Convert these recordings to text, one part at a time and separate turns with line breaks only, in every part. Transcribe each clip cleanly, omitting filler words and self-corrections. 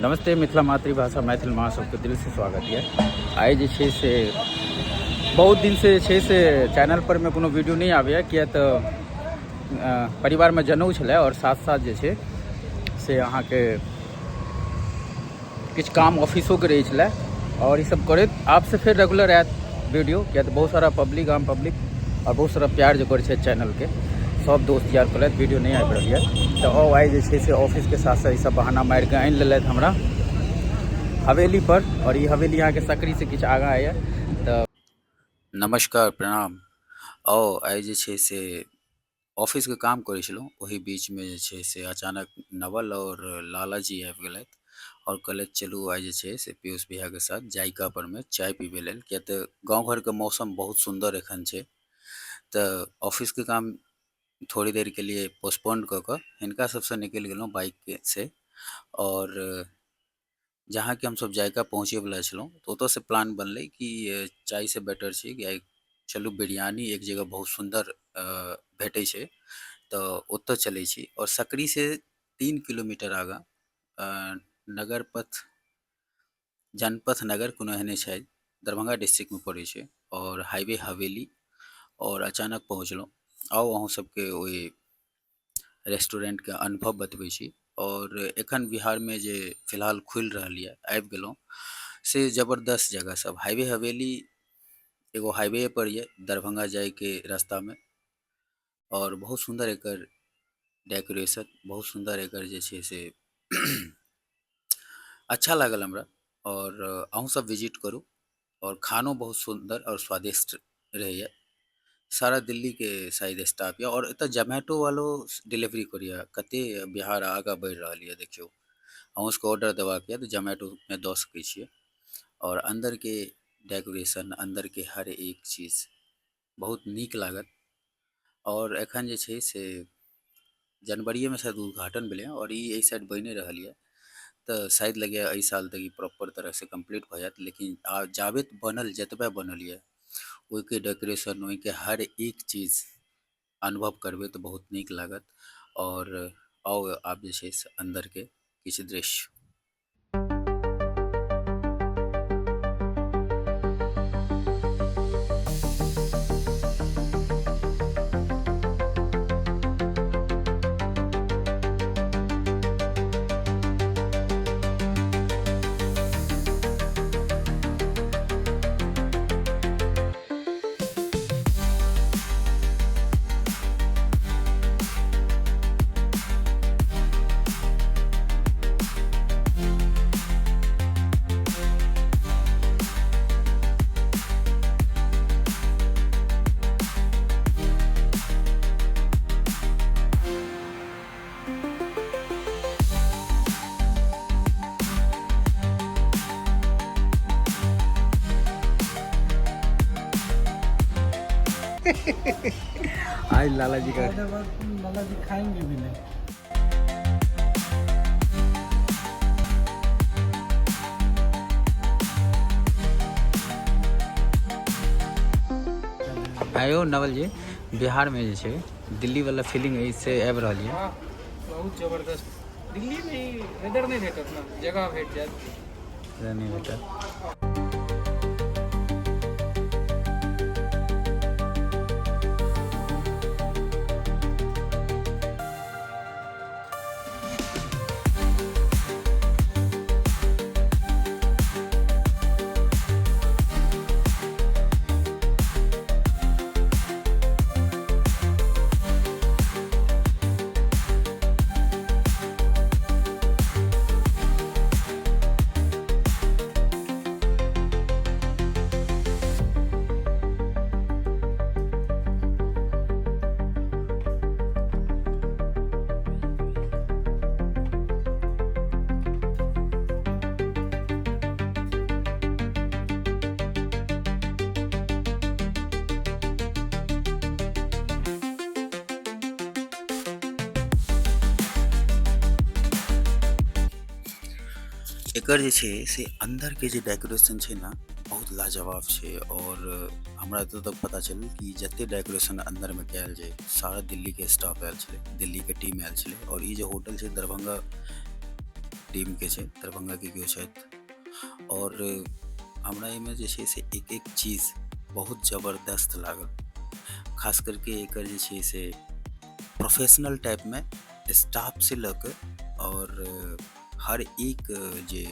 नमस्ते मिथिला मातृभाषा मैथिल में सबके दिल से स्वागत है। आइ जे छै से बहुत दिन से छै से चैनल पर में कोनो वीडियो नहीं आवे किया तो परिवार में जनऊ छलै और साथ साथ जे छै से अहाँ के किछ काम ऑफिसो के रही छलै और ये सब करैत आपसे फिर रेगुलर आयत वीडियो किया तो बहुत सारा पब्लिक आम पब्लिक और बहुत सारा प्यार जो कर चैनल के सब दोस्त यार कहलत वीडियो नहीं आबि रहल है तो आइ जे छै से ऑफिस के साथ साथ सब बहाना मारि के आनि लेलथि हमरा हवेली पर और ये हवेली यहाँ के सकरी से किछु आगाँ है तो नमस्कार प्रणाम। आइ जे छै से ऑफिस के काम करै छलहुँ वही बीच में जे छै से अचानक नवल और लाला जी आबि गेलथि और कहलथि चलू आइ जे छै से पीयूष भैया के साथ जायका पर में चाय पीबे लेल किया तऽ गाँव घर के मौसम बहुत सुंदर एखन छै तो ऑफिस के काम थोड़ी देर के लिए पोस्टपोन कऽ कऽ हिनका सबसँ निकलि गेलहुँ बाइक से और जहाँ कि हम सब जायका पहुँचे वाला छलहुँ तो ओतऽ से प्लान बनलै कि चाय से बेटर छै कि आइ चलू बिरयानी एक जगह बहुत सुंदर भेटै छै तो ओतऽ चलै छी और सकरी से 3 किलोमीटर आगाँ नगर पथ जनपथ नगर कोनो एहने छै दरभंगा डिस्ट्रिक्ट में पड़ै छै और हाईवे हवेली और अचानक पहुँचलहुँ। आओ अहूँ सबके ओहि रेस्टोरेंट के अनुभव बतबै छी और एखन बिहार में जे फिलहाल खुलि रहल यऽ आबि गेलहुँ से जबरदस्त जगह सब हाईवे हवेली एगो हाईवे पर ये दरभंगा जाय के रास्ता में और बहुत सुंदर एकर डेकोरेशन बहुत सुंदर एकर जे छै से अच्छा लागल हमरा और अहूँ सब विजिट करू और खानो बहुत सुंदर और स्वादिष्ट रहैया सारा दिल्ली के शायद स्टाफ या और एतऽ जोमेटो वालो डिलीवरी करिया कते बिहार आगाँ बढ़ि रहल यऽ देखियौ अहूँ सबके ऑर्डर देबाक यऽ तऽ जोमेटो में दऽ सकै छियै और अंदर के डेकोरेशन अंदर के हर एक चीज बहुत नीक लागत और एखन जे छै से जनवरी में शायद उद्घाटन भेलै और ई एहि साइड बनि रहल यऽ तऽ शायद लगैया एहि साल तक ई प्रॉपर तरह से कंप्लीट भऽ जायत लेकिन जाबेत बनल जतबे बनल यऽ ओहिके डेकोरेशन ओहिके हर एक चीज अनुभव करबै तऽ बहुत नीक लागत और आओ आब जे छै से अंदर के किछु दृश्य आज लाला जी का
लाला जी खाएंगे भी नहीं।
आयो नवल जी बिहार में जे छै दिल्ली वाला फीलिंग इससे आबि रहल यऽ
हाँ, बहुत जबरदस्त। दिल्ली में वेदर नहीं भेटत ना, जगह भेट जायत।
नहीं बेटा एकर जे छै से अंदर के जे डेकोरेशन छै ना बहुत लाजवाब छै और हमरा एतऽ तक पता चलल कि जते डेकोरेशन अंदर में कयल छै सारा दिल्ली के स्टाफ आयल छलै दिल्ली के टीम आयल छलै और ई जे होटल छै दरभंगा
टीम के छै, दरभंगा के केओ छथि, और हमरा एहिमे जे छै से एक एक चीज बहुत जबरदस्त लागल। खास करके एकर जे छै से प्रोफेशनल टाइप में स्टाफ से लऽ कऽ और हर एक जे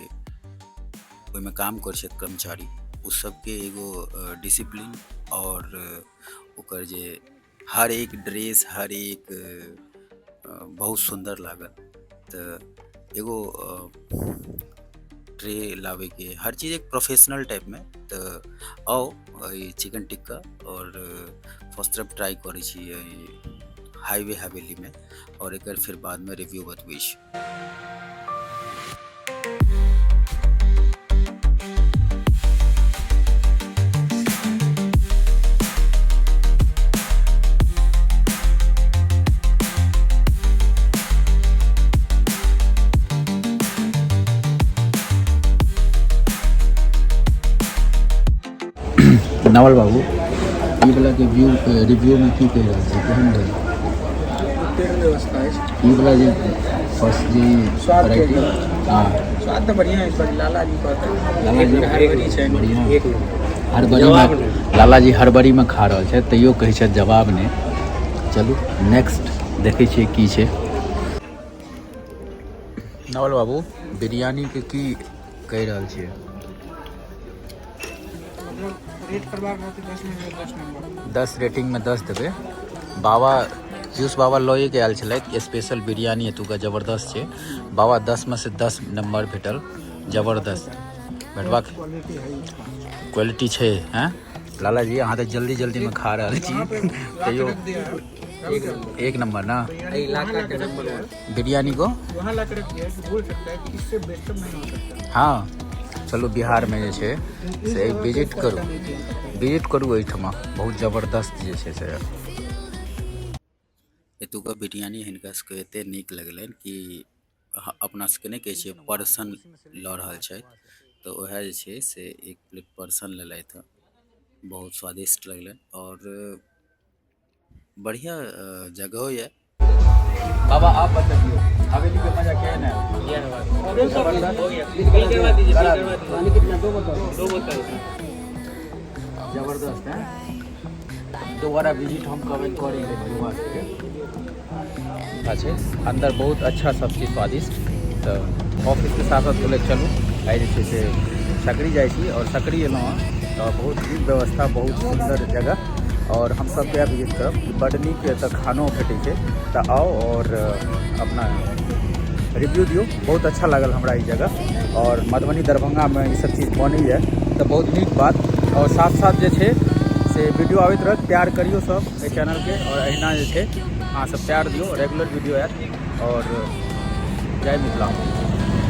ओहिमे काम करै छथि कर्मचारी, उ सबके एगो डिसिप्लिन और ओकर जे हर एक ड्रेस, हर एक बहुत सुंदर लागल। तो एगो ट्रे लावे के हर चीज़ एक प्रोफेशनल टाइप में। तो आओ ई चिकन टिक्का और फर्स्ट तरफ ट्राई करै छी हाईवे हवेली में, और एक फिर बाद में रिव्यू बतबै छी।
नवल बाबू, ई वाला के रिव्यू में की कह रहल छै, केहन रहल?
उत्तीर्ण व्यवस्था है।
ई वाला जे फर्स्ट जी
स्वाद
वैरायटी,
के
हाँ
स्वाद तो बढ़िया है। इस बार लाला जी कहते हैं
लाला जी
हरबरी छै,
बढ़िया।
एक नंबर।
हरबरी में लाला जी हरबरी में खा रहल छै, तैयो कहै छै जवाब नहि। चलू नेक्स्ट देखै छियै की छै। नवल बाबू, बिरयानी के की कहि रहल छियै?
रेट करबाक रहतै 10 में 10 नंबर।
10 रेटिंग में 10 देबै। बाबा पीयूष बाबा लॉये के आयल छलथि, स्पेशल बिरयानी एतुका जबरदस्त छै। बाबा 10 में से 10 नंबर भेटल, जबरदस्त भेटबाक क्वालिटी छै। हैं लाला जी, अहाँ तऽ जल्दी जल्दी में खा रहल छी, तैयो एक नंबर ना
इलाका के नंबर
बिरयानी को।
वहाँ ला कर रखिए कि बोल सकता है कि इससे बेहतर नहीं हो सकता।
हाँ चलू, बिहार में जे छै से विजिट करू एहिठमा, बहुत जबरदस्त जे छै से।
एतुका बिरयानी हिनका सबके एते नीक लगलनि कि अपना सबके नहि कहै छियै पर्सन लऽ रहल छथि, तो वह जे छै से एक प्लेट पर्सन लेलथि हँ। बहुत स्वादिष्ट लगलनि और बढ़िया जगह है।
बाबा आप बताइए, हवेली का मजा क्या है ना? जबरदस्त है। दोबारा विजिट हम कभी करेंगे। अच्छा, अंदर बहुत अच्छा सब चीज स्वादिष्ट। तो ऑफिस के साथ साथ बोले चलू आइ जे छै से सकरी जाइ छी, और सकरी एलहुँ हँ तो बहुत नीक व्यवस्था, बहुत सुंदर जगह, और हम सब क्या विजिट करब। बड़ नीक एतऽ खानो भेटै छै, तो आओ और अपना रिव्यू दियो। बहुत अच्छा लागल हमरा ई जगह, और मधुबनी दरभंगा में ई सब चीज़ बनैए तो बहुत नीक बात। और साथ साथ जे छै से वीडियो आबैत रहत, प्यार करियो सब एहि चैनल के, और अहिना जे छै अहाँ सब प्यार दियो, रेगुलर वीडियो आयत। और जय मिथिला।